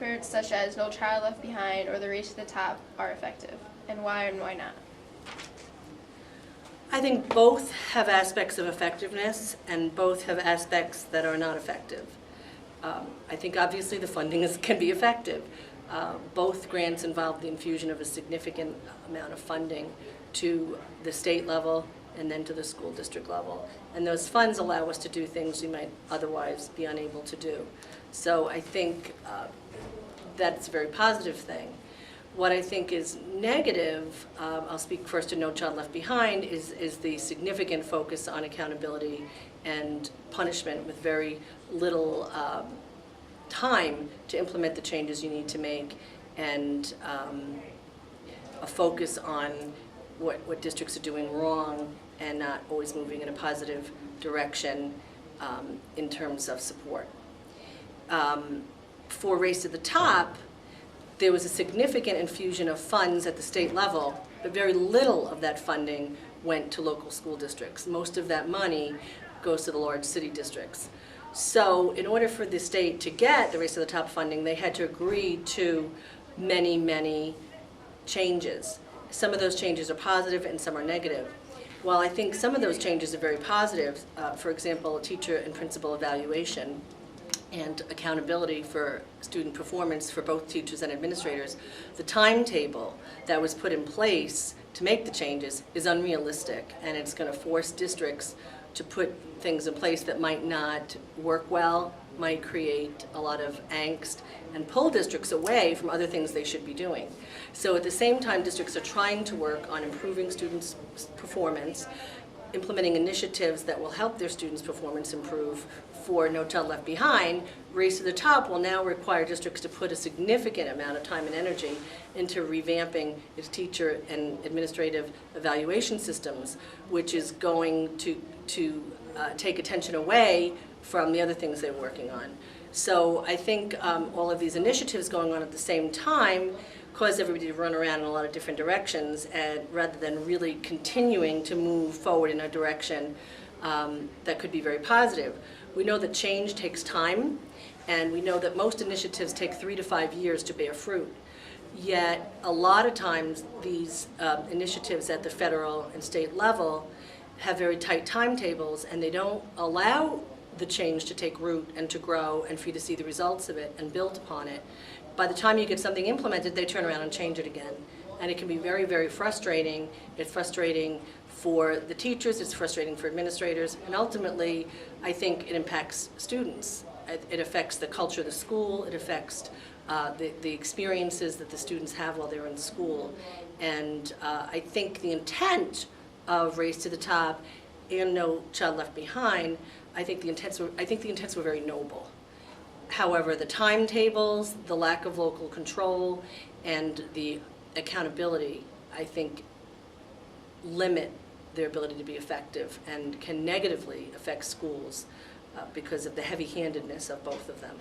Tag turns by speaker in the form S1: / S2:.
S1: efforts such as No Child Left Behind or the Race to the Top are effective, and why not?
S2: I think both have aspects of effectiveness and both have aspects that are not effective. I think obviously the funding can be effective. Both grants involve the infusion of a significant amount of funding to the state level and then to the school district level. And those funds allow us to do things we might otherwise be unable to do. So I think that's a very positive thing. What I think is negative, I'll speak first to No Child Left Behind, is the significant focus on accountability and punishment with very little time to implement the changes you need to make, and a focus on what districts are doing wrong and not always moving in a positive direction in terms of support. For Race to the Top, there was a significant infusion of funds at the state level, but very little of that funding went to local school districts. Most of that money goes to the large city districts. So in order for the state to get the Race to the Top funding, they had to agree to many, many changes. Some of those changes are positive and some are negative. While I think some of those changes are very positive, for example, teacher and principal evaluation and accountability for student performance for both teachers and administrators, the timetable that was put in place to make the changes is unrealistic, and it's going to force districts to put things in place that might not work well, might create a lot of angst, and pull districts away from other things they should be doing. So at the same time, districts are trying to work on improving students' performance, implementing initiatives that will help their students' performance improve. For No Child Left Behind, Race to the Top will now require districts to put a significant amount of time and energy into revamping its teacher and administrative evaluation systems, which is going to take attention away from the other things they're working on. So I think all of these initiatives going on at the same time cause everybody to run around in a lot of different directions, and rather than really continuing to move forward in a direction that could be very positive. We know that change takes time, and we know that most initiatives take 3 to 5 years to bear fruit. Yet a lot of times these initiatives at the federal and state level have very tight timetables, and they don't allow the change to take root and to grow and for you to see the results of it and build upon it. By the time you get something implemented, they turn around and change it again. And it can be very, very frustrating. It's frustrating for the teachers, it's frustrating for administrators, and ultimately, I think it impacts students. It affects the culture of the school, it affects the experiences that the students have while they're in school. And I think the intent of Race to the Top and No Child Left Behind, I think the intents were very noble. However, the timetables, the lack of local control, and the accountability, I think, limit their ability to be effective and can negatively affect schools because of the heavy-handedness of both of them.